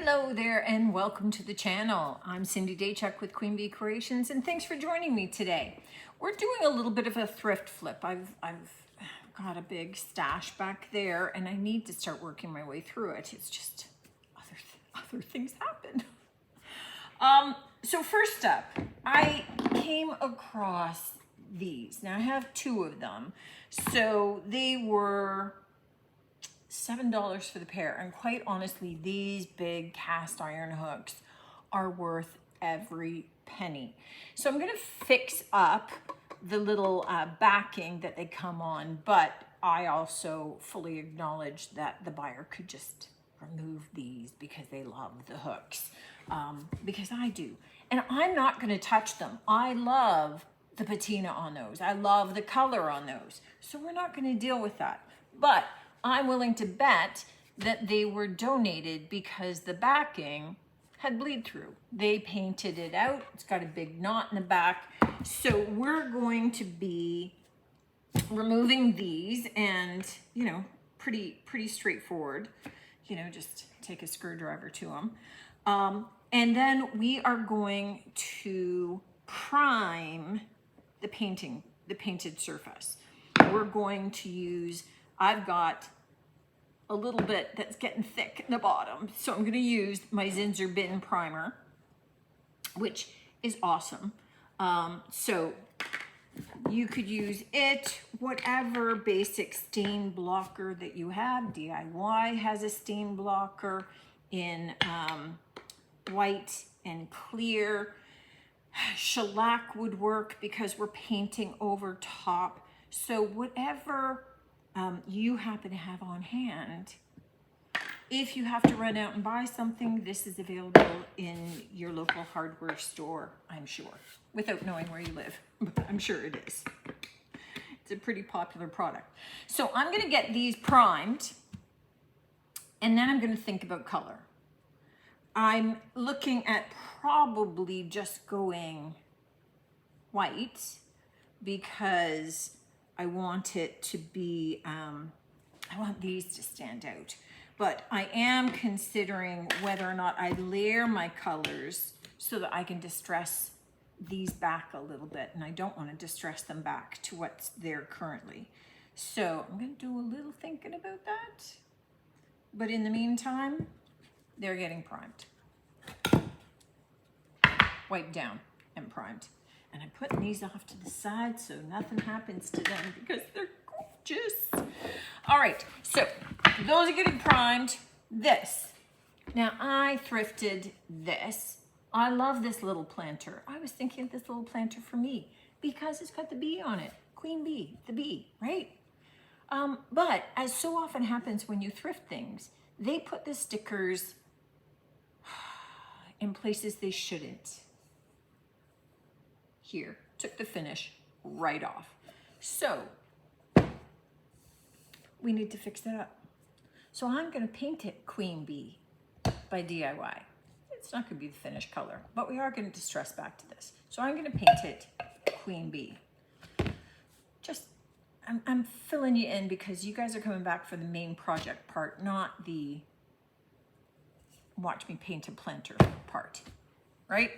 Hello there and welcome to the channel. I'm Cindy Daychuck with Queen Bee Creations and thanks for joining me today. We're doing a little bit of a thrift flip. I've got a big stash back there and I need to start working my way through it. It's just other things happen. So first up, I came across these. Now I have two of them. So they were $7 for the pair, and quite honestly these big cast iron hooks are worth every penny. So I'm going to fix up the little backing that they come on, but I also fully acknowledge that the buyer could just remove these because they love the hooks, because I do, and I'm not going to touch them. I love the patina on those. I love the color on those, so we're not going to deal with that. But I'm willing to bet that they were donated because the backing had bleed through. They painted it out. It's got a big knot in the back. So we're going to be removing these, and pretty straightforward. Just take a screwdriver to them. And then we are going to prime the painted surface. We're going to use, I've got a little bit that's getting thick in the bottom, so I'm going to use my Zinsser Bin Primer, which is awesome. So you could use it, whatever basic stain blocker that you have. DIY has a stain blocker in white and clear. Shellac would work because we're painting over top. So whatever you happen to have on hand, if you have to run out and buy something, this is available in your local hardware store, I'm sure, without knowing where you live, but I'm sure it is. It's a pretty popular product. So I'm going to get these primed, and then I'm going to think about color. I'm looking at probably just going white because I want it to be, I want these to stand out. But I am considering whether or not I layer my colors so that I can distress these back a little bit. And I don't want to distress them back to what's there currently. So I'm going to do a little thinking about that. But in the meantime, they're getting primed. Wiped down and primed. And I'm putting these off to the side so nothing happens to them because they're gorgeous. All right, so those are getting primed. This. Now I thrifted this. I love this little planter. I was thinking of this little planter for me because it's got the bee on it. Queen bee, the bee, right? But as so often happens when you thrift things, they put the stickers in places they shouldn't. Here, took the finish right off. So we need to fix that up. So I'm going to paint it Queen Bee by DIY. It's not going to be the finished color, but we are going to distress back to this. So I'm going to paint it Queen Bee. Just, I'm filling you in because you guys are coming back for the main project part, not the watch me paint a planter part, right?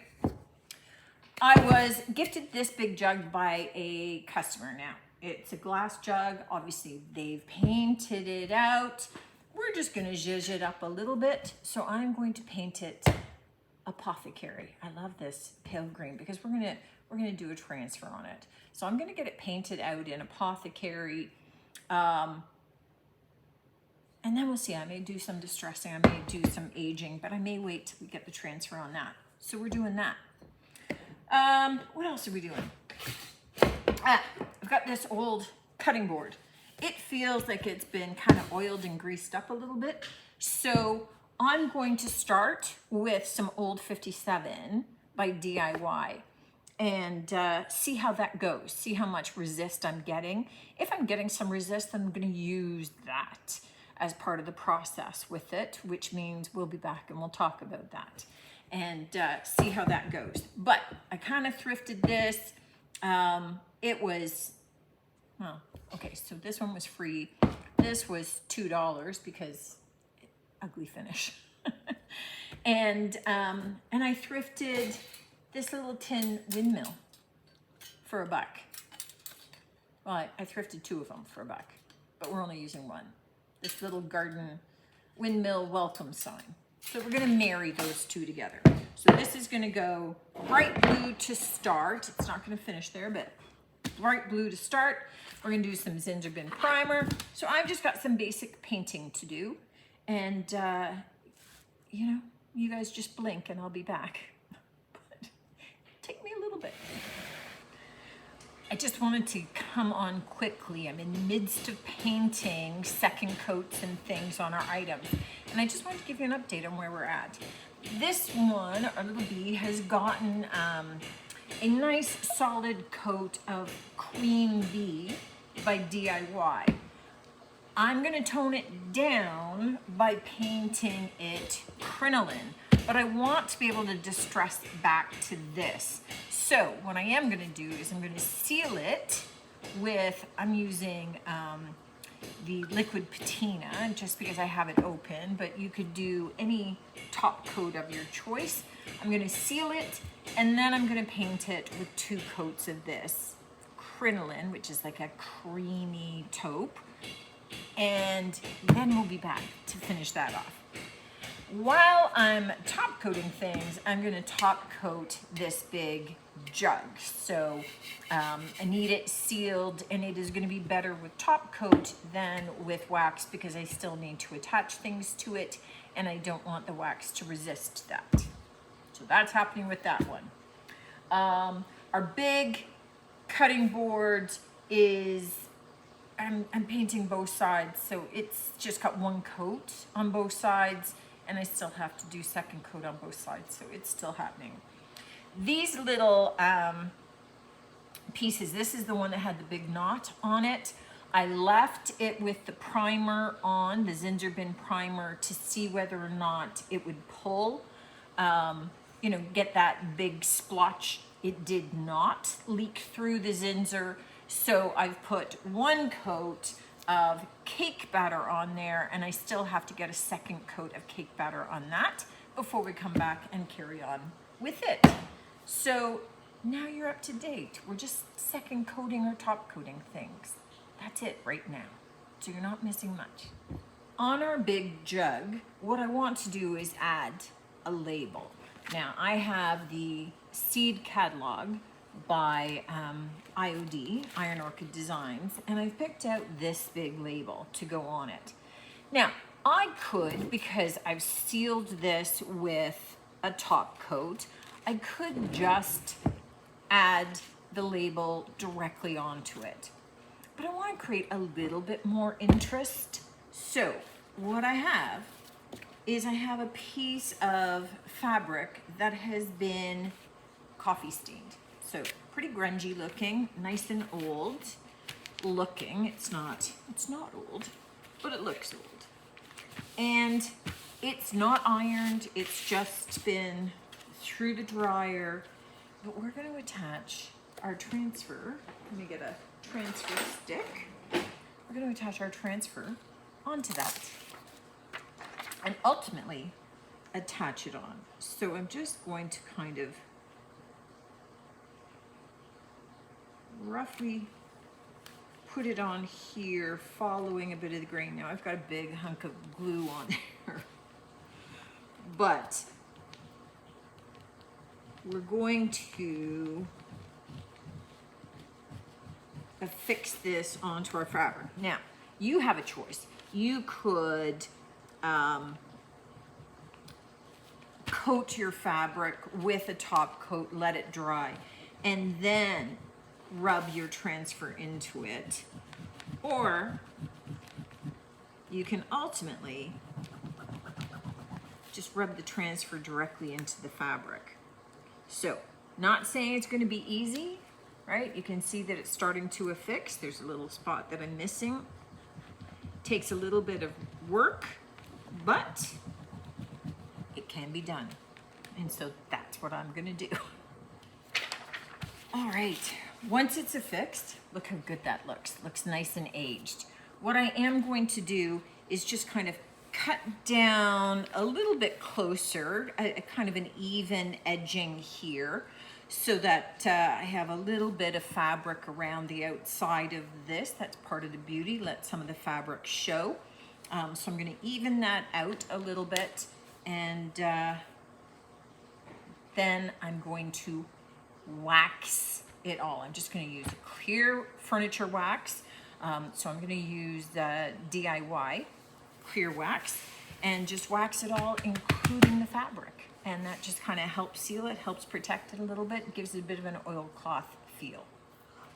I was gifted this big jug by a customer. Now, it's a glass jug. Obviously, they've painted it out. We're just going to zhuzh it up a little bit. So I'm going to paint it Apothecary. I love this pale green because we're going to do a transfer on it. So I'm going to get it painted out in Apothecary. And then we'll see. I may do some distressing. I may do some aging, but I may wait till we get the transfer on that. So we're doing that. What else are we doing? I've got this old cutting board. It feels like it's been kind of oiled and greased up a little bit. So I'm going to start with some old 57 by DIY and see how that goes. See how much resist I'm getting. If I'm getting some resist, I'm going to use that as part of the process with it, which means we'll be back and we'll talk about that and see how that goes. But I kind of thrifted this. It was, oh, okay, so this one was free. This was $2 because ugly finish. And I thrifted this little tin windmill for $1. Well, I thrifted 2 of them for $1, but we're only using 1. This little garden windmill welcome sign. So we're gonna marry those 2 together. So this is gonna go bright blue to start. It's not gonna finish there, but bright blue to start. We're gonna do some Zinsser Bin primer. So I've just got some basic painting to do. And you know, you guys just blink and I'll be back. But take me a little bit. I just wanted to come on quickly. I'm in the midst of painting second coats and things on our items. And I just wanted to give you an update on where we're at. This one, our little bee, has gotten a nice solid coat of Queen Bee by DIY. I'm gonna tone it down by painting it crinoline, but I want to be able to distress back to this. So what I am gonna do is I'm gonna seal it with, I'm using the liquid patina just because I have it open, but you could do any top coat of your choice. I'm gonna seal it and then I'm gonna paint it with 2 coats of this crinoline, which is like a creamy taupe. And then we'll be back to finish that off. While I'm top coating things, I'm gonna top coat this big jug. So I need it sealed, and it is gonna be better with top coat than with wax because I still need to attach things to it and I don't want the wax to resist that. So that's happening with that one. Our big cutting board is, I'm painting both sides, so it's just got 1 coat on both sides, and I still have to do second coat on both sides, so it's still happening. These little pieces, this is the one that had the big knot on it. I left it with the primer on, the Zinsser Bin primer, to see whether or not it would pull, you know, get that big splotch. It did not leak through the Zinsser. So I've put 1 coat of cake batter on there, and I still have to get a second coat of cake batter on that before we come back and carry on with it. So now you're up to date. We're just second coating or top coating things. That's it right now. So you're not missing much. On our big jug, what I want to do is add a label. Now I have the seed catalog by IOD, Iron Orchid Designs, and I've picked out this big label to go on it. Now, I could, because I've sealed this with a top coat, I could just add the label directly onto it. But I want to create a little bit more interest. So what I have is I have a piece of fabric that has been coffee stained. So pretty grungy looking, nice and old looking. It's not old, but it looks old. And it's not ironed, it's just been through the dryer. But we're going to attach our transfer. Let me get a transfer stick. We're going to attach our transfer onto that and ultimately attach it on. So I'm just going to kind of roughly put it on here, following a bit of the grain. Now I've got a big hunk of glue on there, but we're going to affix this onto our fabric. Now, you have a choice. You could coat your fabric with a top coat, let it dry, and then rub your transfer into it. Or you can ultimately just rub the transfer directly into the fabric. So, not saying it's going to be easy, right? You can see that it's starting to affix. There's a little spot that I'm missing. Takes a little bit of work, but it can be done. And so that's what I'm going to do. All right, once it's affixed, look how good that looks. Looks nice and aged. What I am going to do is just kind of cut down a little bit closer, a kind of an even edging here, so that I have a little bit of fabric around the outside of this. That's part of the beauty, let some of the fabric show. So I'm gonna even that out a little bit, and then I'm going to wax it all. I'm just gonna use clear furniture wax. So I'm gonna use DIY clear wax and just wax it all, including the fabric. And that just kind of helps seal it, helps protect it a little bit, gives it a bit of an oilcloth feel.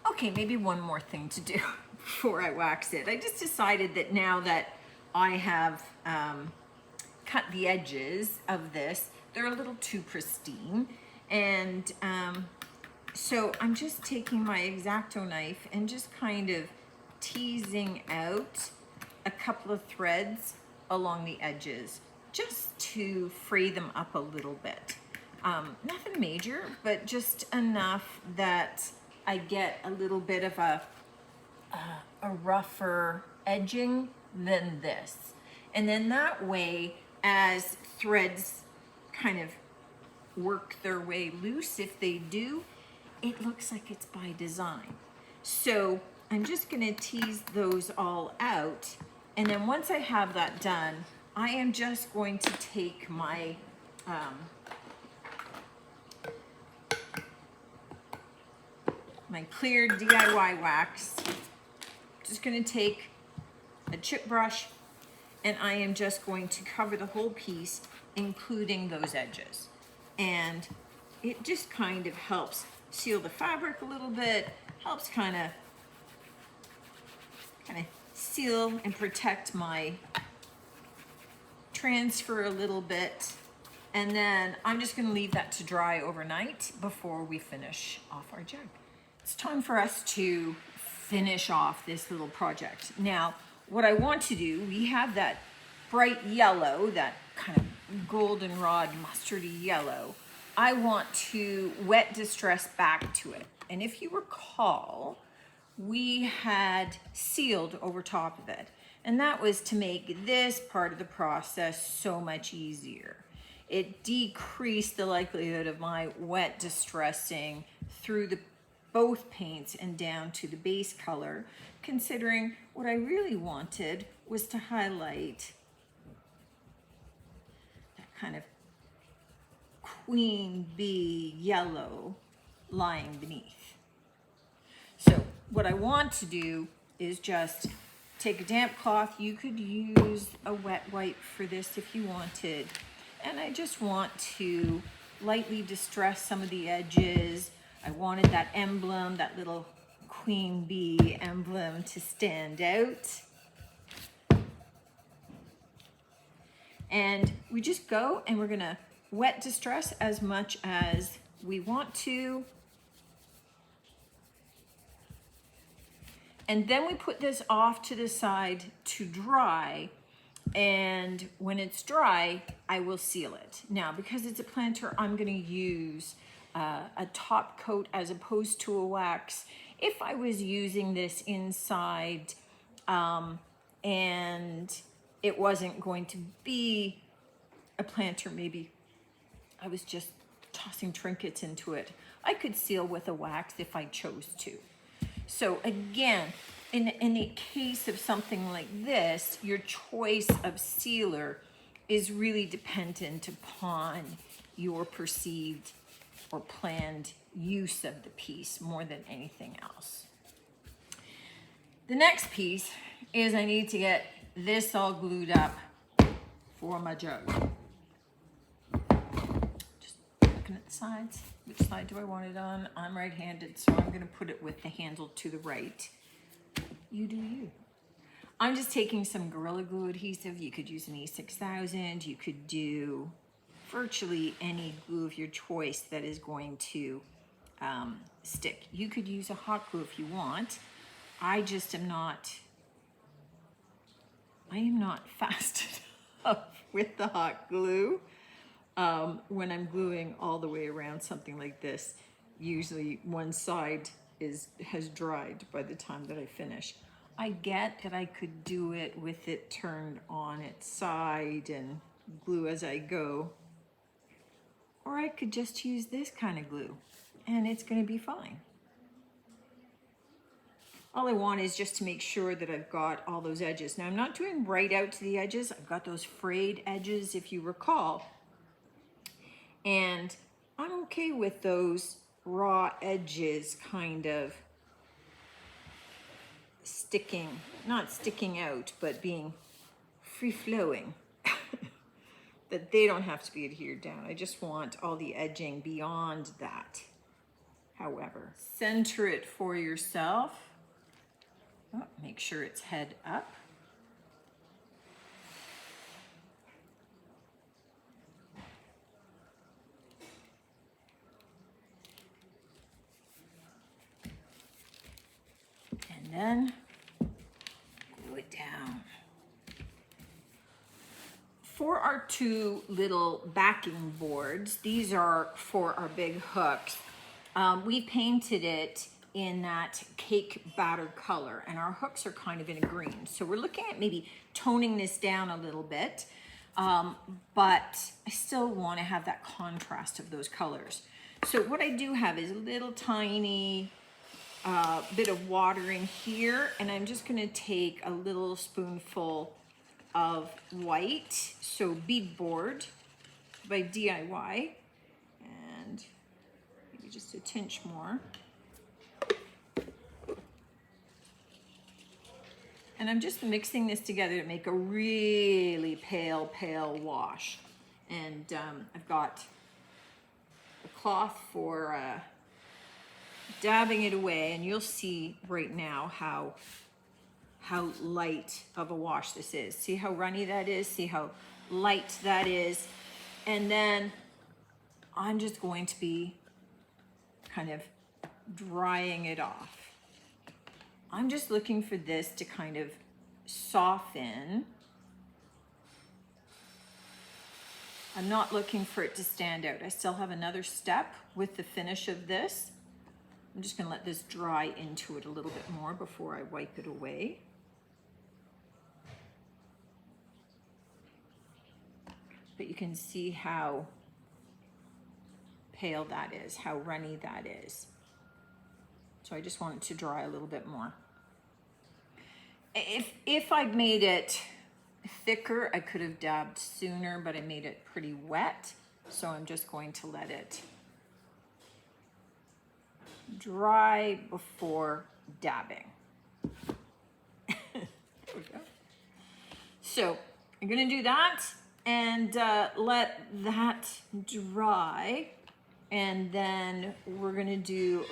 Okay, maybe one more thing to do before I wax it. I just decided that now that I have cut the edges of this, they're a little too pristine. And so I'm just taking my X-Acto knife and just kind of teasing out a couple of threads along the edges just to fray them up a little bit. Nothing major, but just enough that I get a little bit of a rougher edging than this. And then that way, as threads kind of work their way loose, if they do, it looks like it's by design. So I'm just gonna tease those all out. And then once I have that done, I am just going to take my my clear DIY wax, just gonna take a chip brush, and I am just going to cover the whole piece, including those edges. And it just kind of helps seal the fabric a little bit, helps kind of seal and protect my transfer a little bit. And then I'm just gonna leave that to dry overnight before we finish off our jug. It's time for us to finish off this little project. Now, what I want to do, we have that bright yellow, that kind of goldenrod mustardy yellow. I want to wet distress back to it. And if you recall, we had sealed over top of it. And that was to make this part of the process so much easier. It decreased the likelihood of my wet distressing through both paints and down to the base color, considering what I really wanted was to highlight that kind of queen bee yellow lying beneath. So what I want to do is just take a damp cloth. You could use a wet wipe for this if you wanted. And I just want to lightly distress some of the edges. I wanted that emblem, that little queen bee emblem, to stand out. And we just go and we're gonna wet distress as much as we want to. And then we put this off to the side to dry. And when it's dry, I will seal it. Now, because it's a planter, I'm gonna use a top coat as opposed to a wax. If I was using this inside and it wasn't going to be a planter, maybe I was just tossing trinkets into it, I could seal with a wax if I chose to. So again, in the case of something like this, your choice of sealer is really dependent upon your perceived or planned use of the piece more than anything else. The next piece is I need to get this all glued up for my jug. Just looking at the sides. Which side do I want it on? I'm right-handed, so I'm gonna put it with the handle to the right. You do you. I'm just taking some Gorilla Glue adhesive. You could use an E6000. You could do virtually any glue of your choice that is going to stick. You could use a hot glue if you want. I just am not, fast enough with the hot glue. When I'm gluing all the way around something like this, usually one side has dried by the time that I finish. I get that I could do it with it turned on its side and glue as I go. Or I could just use this kind of glue and it's going to be fine. All I want is just to make sure that I've got all those edges. Now I'm not doing right out to the edges. I've got those frayed edges, if you recall. And I'm okay with those raw edges kind of sticking, not sticking out, but being free-flowing. That they don't have to be adhered down. I just want all the edging beyond that. However, center it for yourself. Oh, make sure it's head up. And then glue it down. For our two little backing boards, these are for our big hooks. We painted it in that cake batter color, and our hooks are kind of in a green. So we're looking at maybe toning this down a little bit, but I still want to have that contrast of those colors. So what I do have is a little tiny bit of watering here, and I'm just going to take a little spoonful of white, so beadboard by DIY, and maybe just a tinge more. And I'm just mixing this together to make a really pale wash. And I've got a cloth for dabbing it away, and you'll see right now how light of a wash this is. See how runny that is? See how light that is? And then I'm just going to be kind of drying it off. I'm just looking for this to kind of soften. I'm not looking for it to stand out. I still have another step with the finish of this. I'm just gonna let this dry into it a little bit more before I wipe it away. But you can see how pale that is, how runny that is. So I just want it to dry a little bit more. If I'd made it thicker, I could have dabbed sooner, but I made it pretty wet. So I'm just going to let it dry before dabbing. There we go. So I'm gonna do that and let that dry. And then we're gonna do,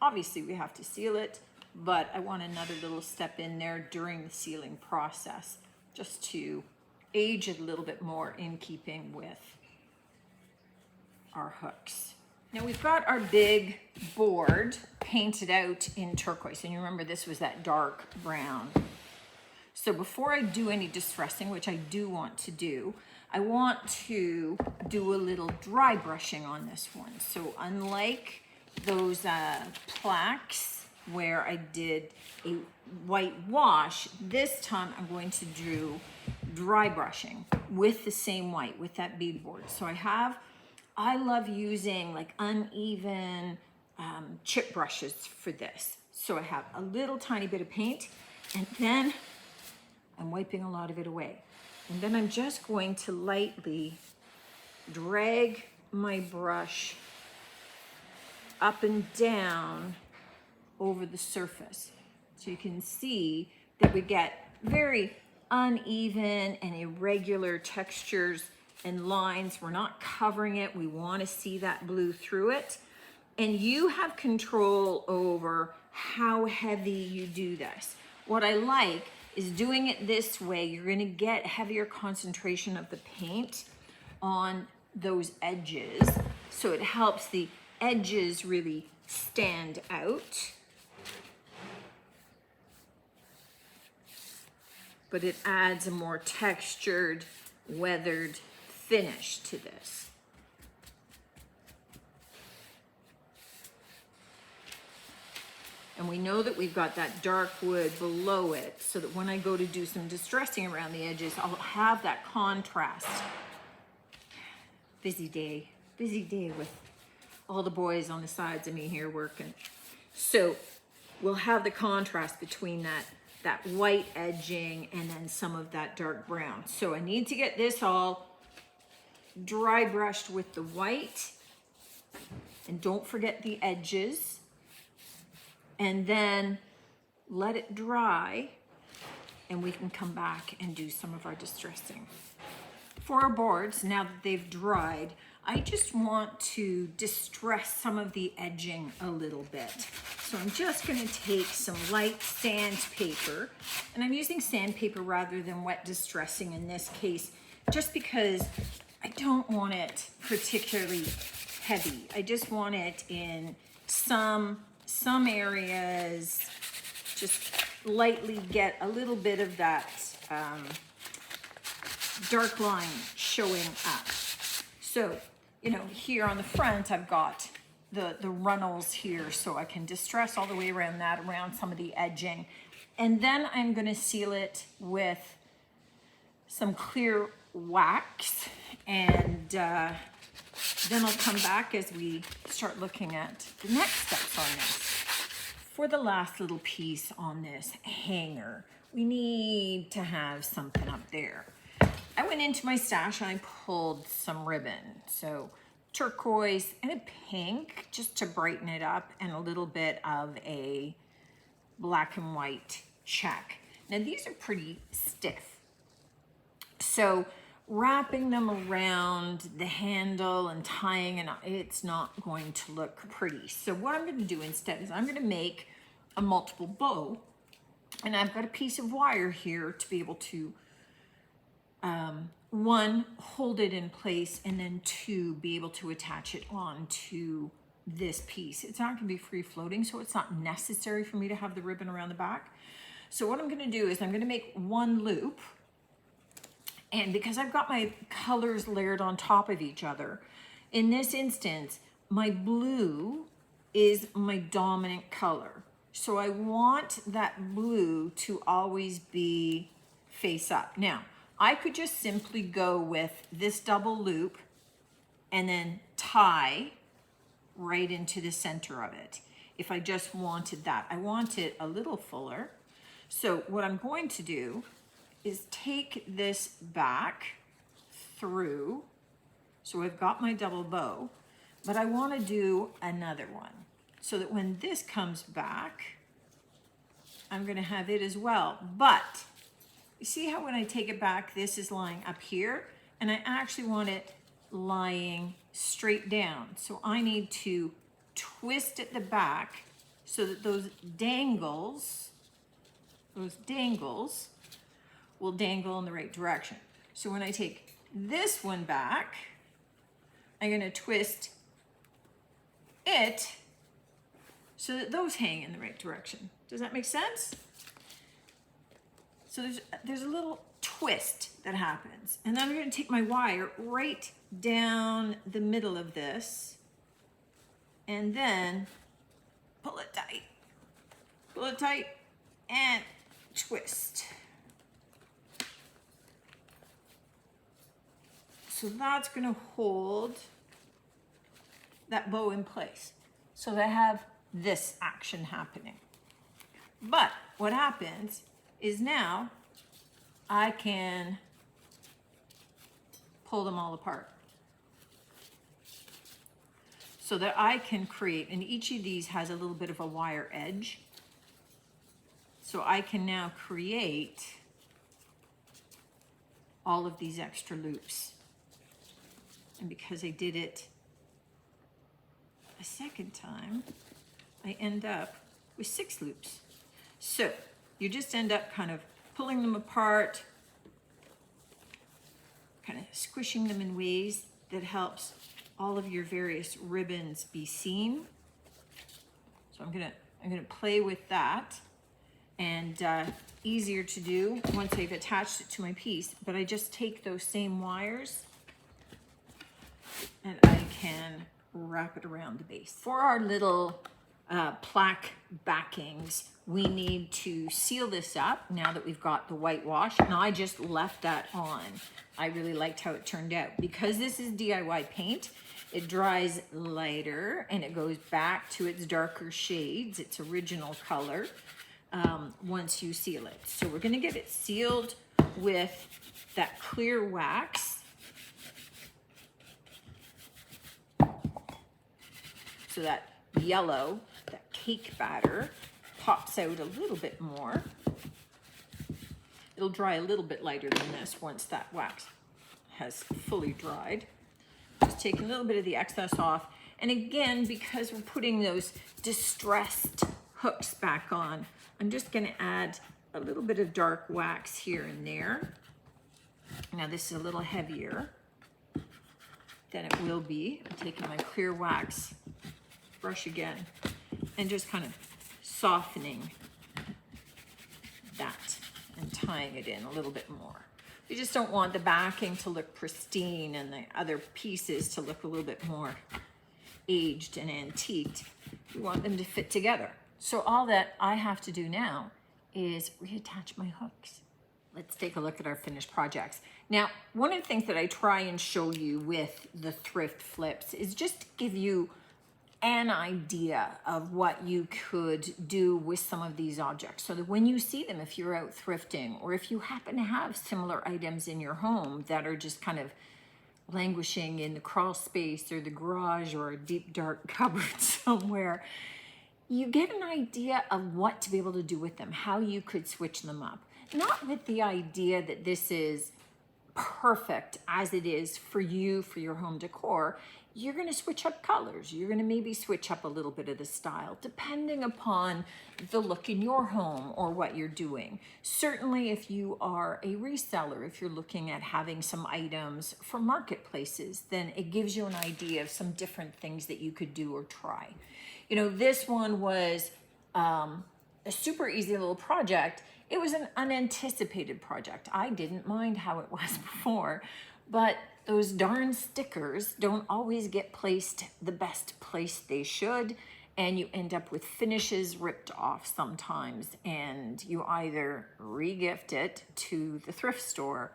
obviously we have to seal it, but I want another little step in there during the sealing process, just to age it a little bit more in keeping with our hooks. Now we've got our big board painted out in turquoise, and you remember this was that dark brown. So before I do any distressing, which I do want to do, I want to do a little dry brushing on this one. So unlike those plaques where I did a white wash, this time I'm going to do dry brushing with the same white, with that beadboard. So I love using like uneven chip brushes for this. So I have a little tiny bit of paint, and then I'm wiping a lot of it away. And then I'm just going to lightly drag my brush up and down over the surface. So you can see that we get very uneven and irregular textures and lines. We're not covering it. We want to see that blue through it. And you have control over how heavy you do this. What I like is doing it this way. You're going to get heavier concentration of the paint on those edges. So it helps the edges really stand out. But it adds a more textured, weathered finish to this. And we know that we've got that dark wood below it, so that when I go to do some distressing around the edges, I'll have that contrast. Busy day with all the boys on the sides of me here working. So we'll have the contrast between that white edging and then some of that dark brown. So I need to get this all dry brushed with the white, and don't forget the edges, and then let it dry, and we can come back and do some of our distressing. For our boards, now that they've dried, I just want to distress some of the edging a little bit. So I'm just gonna take some light sandpaper, and I'm using sandpaper rather than wet distressing in this case, just because I don't want it particularly heavy. I just want it in some areas, just lightly get a little bit of that dark line showing up. So, you know, here on the front, I've got the runnels here, so I can distress all the way around that, around some of the edging. And then I'm gonna seal it with some clear wax, and then I'll come back as we start looking at the next steps on this. For the last little piece on this hanger, we need to have something up there. I went into my stash and I pulled some ribbon. So turquoise and a pink, just to brighten it up, and a little bit of a black and white check. Now these are pretty stiff. So wrapping them around the handle and tying it, it's not going to look pretty. So what I'm gonna do instead is I'm gonna make a multiple bow, and I've got a piece of wire here to be able to one, hold it in place, and then two, be able to attach it onto this piece. It's not gonna be free floating, so it's not necessary for me to have the ribbon around the back. So what I'm gonna do is I'm gonna make one loop, and because I've got my colors layered on top of each other, in this instance, my blue is my dominant color. So I want that blue to always be face up. Now, I could just simply go with this double loop and then tie right into the center of it. If I just wanted that, I want it a little fuller. So what I'm going to do is take this back through. So I've got my double bow, but I want to do another one so that when this comes back, I'm going to have it as well. But you see how when I take it back, this is lying up here, and I actually want it lying straight down. So I need to twist at the back so that those dangles will dangle in the right direction. So when I take this one back, I'm going to twist it so that those hang in the right direction. Does that make sense? So there's a little twist that happens. And then I'm going to take my wire right down the middle of this and then pull it tight and twist. So that's going to hold that bow in place so that I have this action happening. But what happens is now I can pull them all apart so that I can create, and each of these has a little bit of a wire edge. So I can now create all of these extra loops. And because I did it a second time, I end up with 6 loops. So you just end up kind of pulling them apart, kind of squishing them in ways that helps all of your various ribbons be seen. So I'm gonna play with that, and easier to do once I've attached it to my piece. But I just take those same wires and I can wrap it around the base. For our little plaque backings. We need to seal this up now that we've got the whitewash. And I just left that on. I really liked how it turned out. Because this is DIY paint, it dries lighter and it goes back to its darker shades, its original color, once you seal it. So we're gonna get it sealed with that clear wax. So that yellow, that cake batter, pops out a little bit more. It'll dry a little bit lighter than this once that wax has fully dried. Just taking a little bit of the excess off. And again, because we're putting those distressed hooks back on, I'm just gonna add a little bit of dark wax here and there. Now this is a little heavier than it will be. I'm taking my clear wax brush again and just kind of softening that and tying it in a little bit more. You just don't want the backing to look pristine and the other pieces to look a little bit more aged and antiqued. You want them to fit together. So all that I have to do now is reattach my hooks. Let's take a look at our finished projects. Now, one of the things that I try and show you with the thrift flips is just to give you an idea of what you could do with some of these objects, so that when you see them, if you're out thrifting, or if you happen to have similar items in your home that are just kind of languishing in the crawl space or the garage or a deep dark cupboard somewhere, you get an idea of what to be able to do with them, how you could switch them up. Not with the idea that this is perfect as it is for you, for your home decor. You're gonna switch up colors. You're gonna maybe switch up a little bit of the style, depending upon the look in your home or what you're doing. Certainly if you are a reseller, if you're looking at having some items for marketplaces, then it gives you an idea of some different things that you could do or try. You know, this one was a super easy little project. It was an unanticipated project. I didn't mind how it was before, but those darn stickers don't always get placed the best place they should, and you end up with finishes ripped off sometimes, and you either re-gift it to the thrift store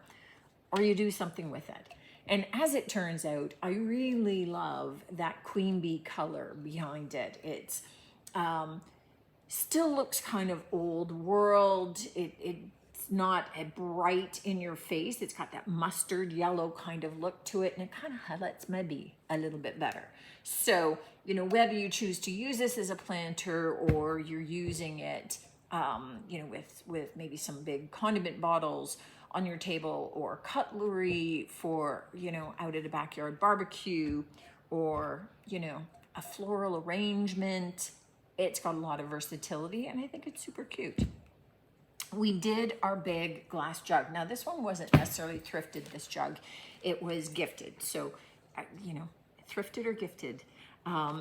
or you do something with it. And as it turns out, I really love that queen bee color behind it. It's still looks kind of old world. It's not a bright in your face. It's got that mustard yellow kind of look to it, and it kind of highlights my bee a little bit better. So, you know, whether you choose to use this as a planter or you're using it, you know, with maybe some big condiment bottles on your table, or cutlery for, you know, out at a backyard barbecue, or, you know, a floral arrangement. It's got a lot of versatility, and I think it's super cute. We did our big glass jug. Now this one wasn't necessarily thrifted, this jug. It was gifted. So, you know, thrifted or gifted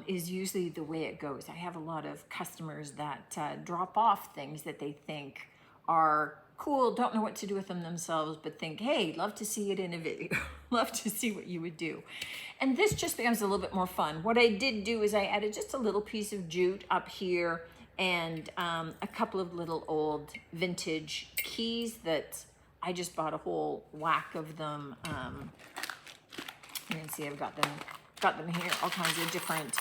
is usually the way it goes. I have a lot of customers that drop off things that they think are cool, don't know what to do with them themselves, but think, hey, love to see it in a video. Love to see what you would do. And this just becomes a little bit more fun. What I did do is I added just a little piece of jute up here and a couple of little old vintage keys that I just bought a whole whack of them. You can see I've got them here, all kinds of different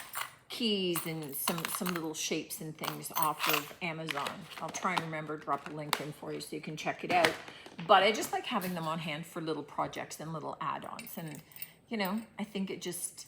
keys and some little shapes and things off of Amazon. I'll try and remember, drop a link in for you so you can check it out. But I just like having them on hand for little projects and little add-ons. And, you know, I think it just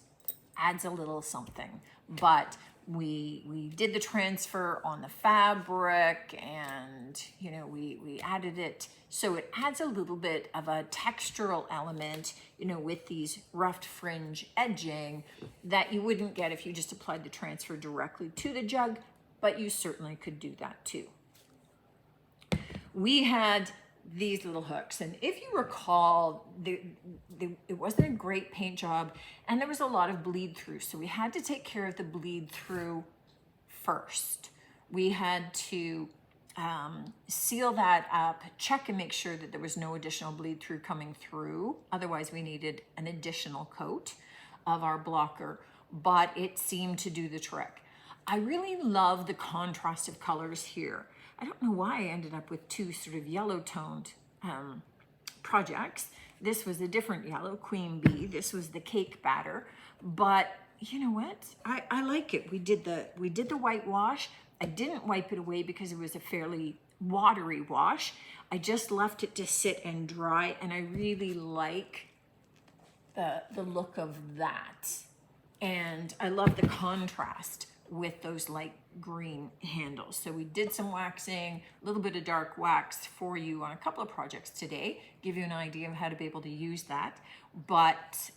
adds a little something. But we did the transfer on the fabric, and, you know, we added it. So it adds a little bit of a textural element, you know, with these roughed fringe edging that you wouldn't get if you just applied the transfer directly to the jug, but you certainly could do that too. We had these little hooks, and if you recall, it wasn't a great paint job, and there was a lot of bleed through, so we had to take care of the bleed through first. We had to seal that up, check and make sure that there was no additional bleed through coming through. Otherwise, we needed an additional coat of our blocker, but it seemed to do the trick. I really love the contrast of colors here. I don't know why I ended up with two sort of yellow toned projects. This was a different yellow, Queen Bee. This was the cake batter. But you know what? I like it. We did the whitewash. I didn't wipe it away because it was a fairly watery wash. I just left it to sit and dry, and I really like the look of that. And I love the contrast with those light green handles. So we did some waxing, a little bit of dark wax for you on a couple of projects today, give you an idea of how to be able to use that. But,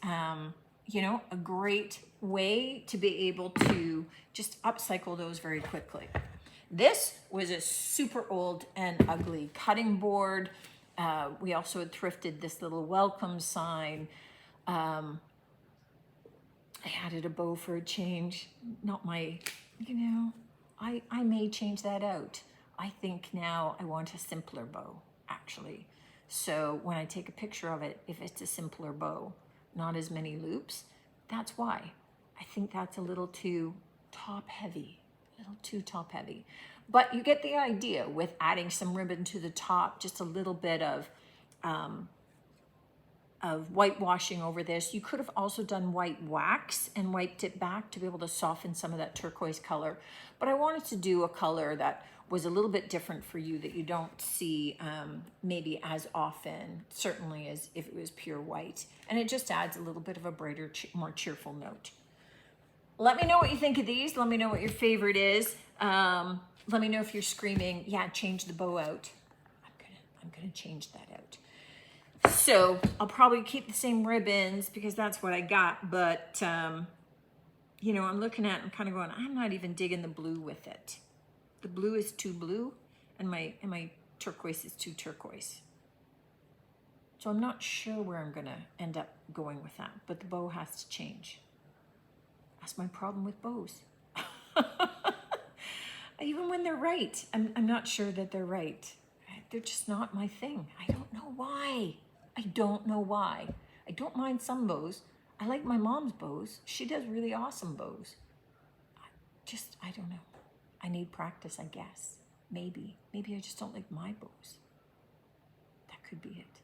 you know, a great way to be able to just upcycle those very quickly. This was a super old and ugly cutting board. We also had thrifted this little welcome sign. I added a bow for a change. Not my, you know, I may change that out. I think now I want a simpler bow, actually. So when I take a picture of it, if it's a simpler bow, not as many loops, that's why. I think that's a little too top heavy, a little too top heavy. But you get the idea with adding some ribbon to the top, just a little bit of whitewashing over this. You could have also done white wax and wiped it back to be able to soften some of that turquoise color. But I wanted to do a color that was a little bit different for you, that you don't see maybe as often, certainly as if it was pure white. And it just adds a little bit of a brighter, more cheerful note. Let me know what you think of these. Let me know what your favorite is. Let me know if you're screaming, yeah, change the bow out. I'm gonna change that out. So I'll probably keep the same ribbons because that's what I got. But, you know, I'm looking at it and kind of going, I'm not even digging the blue with it. The blue is too blue and my turquoise is too turquoise. So I'm not sure where I'm going to end up going with that. But the bow has to change. That's my problem with bows. Even when they're right, I'm not sure that they're right. They're just not my thing. I don't know why. I don't know why. I don't mind some bows. I like my mom's bows. She does really awesome bows. I don't know. I need practice, I guess. Maybe I just don't like my bows. That could be it.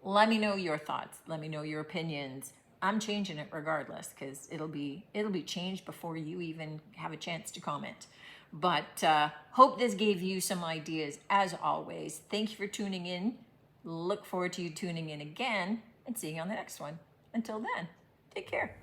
Let me know your thoughts. Let me know your opinions. I'm changing it regardless because it'll be changed before you even have a chance to comment. But hope this gave you some ideas as always. Thank you for tuning in. Look forward to you tuning in again and seeing you on the next one. Until then, take care.